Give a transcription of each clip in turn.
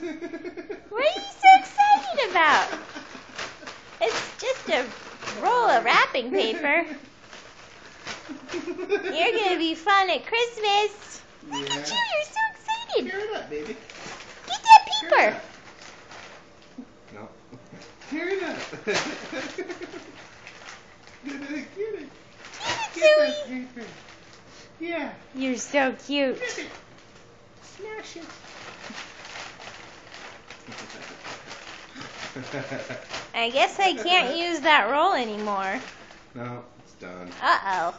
What are you so excited about? It's just a roll of wrapping paper. You're going to be fun at Christmas. Yeah. Look at you, you're so excited. Tear it up, baby. Get that paper. No. Tear it up. Get it. Get that paper. Yeah. You're so cute. Get it. Smash it. I guess I can't use that roll anymore. No, it's done. Uh-oh.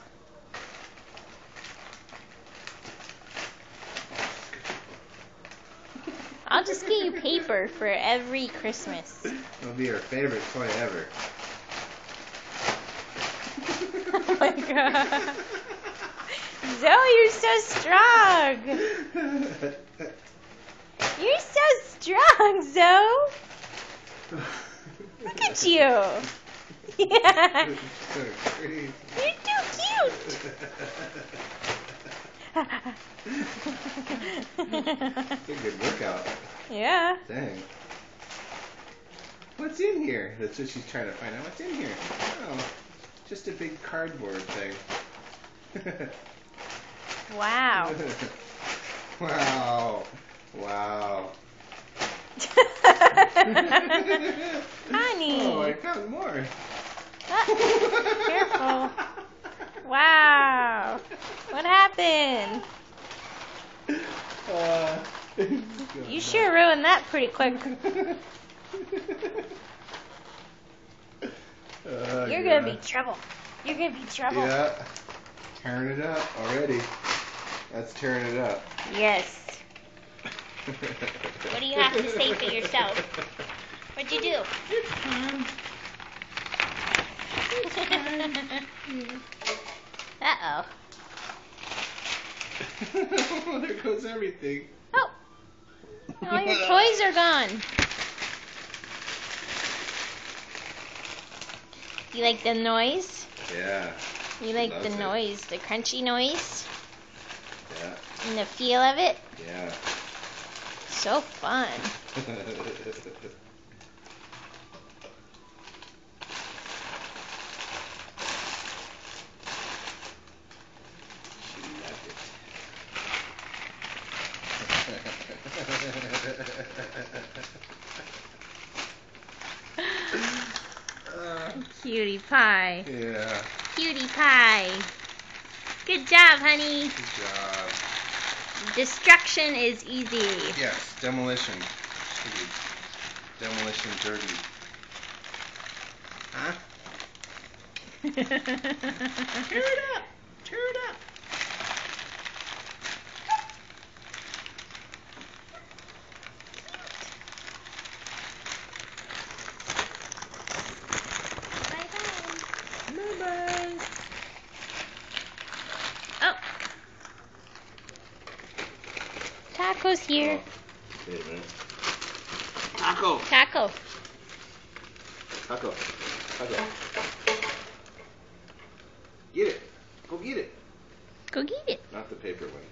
I'll just get you paper for every Christmas. It'll be our favorite toy ever. Oh my god. Zoe, you're so strong. You're so strong, Zoe. Look at you. Yeah. So crazy. You're too cute. It's a good workout. Yeah. Dang. What's in here? That's what she's trying to find out. What's in here? Oh, just a big cardboard thing. Wow. Wow. Wow. Honey. Oh, I found more. Careful. Wow. What happened? You sure ruined that pretty quick. You're going to be trouble. You're going to be trouble. Yeah. Tearing it up already. That's tearing it up. Yes. What do you have to say for yourself? What'd you do? Uh-oh. There goes everything. Oh. All your toys are gone. You like the noise? Yeah. You like the Loves it. noise, the crunchy noise? Yeah. And the feel of it? Yeah. So fun. Cutie pie. Yeah. Cutie pie. Good job, honey. Good job. Destruction is easy. Yes. Demolition. Jeez. Demolition derby. Huh? Tear it up. Tear it up. Bye-bye. Bye-bye. Oh. Taco's here. Oh, wait a minute. Taco. Taco. Taco. Taco. Get it. Go get it. Go get it. Not the paper one.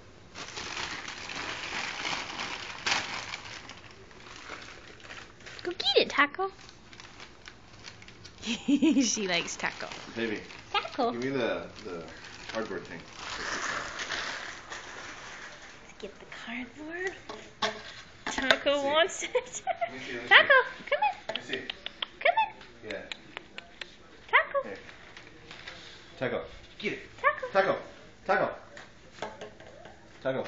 Go get it, Taco. She likes taco. Baby, Taco. give me the cardboard thing. Get the cardboard. Taco See. wants it. Let me see, let me Taco, come here. Let me see. Come here. Yeah. Taco. Here. Taco. Get it. Taco. Taco. Taco. Taco.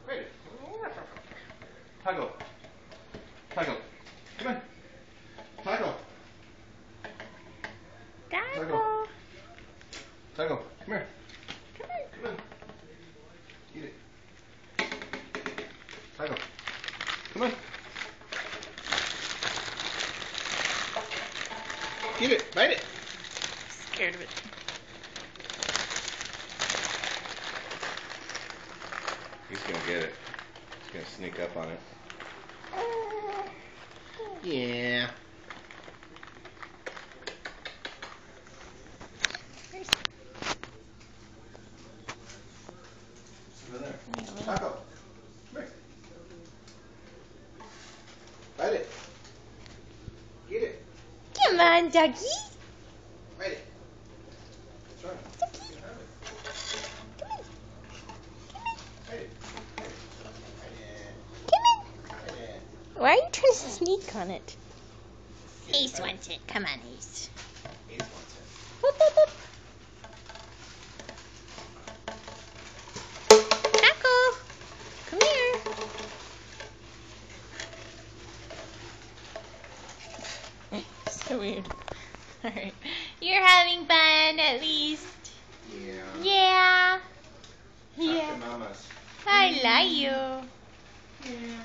Ready. Taco. Taco. Come on. Taco. Taco. Taco. Come here. Come on. Come on. Eat it. Taco. Come on. Get it. Bite it. Scared of it. He's gonna get it. He's gonna sneak up on it. Yeah. doggy. Bite it. Try it. Doggy. You can have it. Come in. Bite it. Bite it. Come in. Bite it. Why are you trying to sneak on it? Ace wants it. Come on, Ace. Ace wants it. Boop, boop, boop. Taco, come here. So weird. Alright. You're having fun, at least. Yeah. Yeah. Talk to mamas. I love you. Yeah.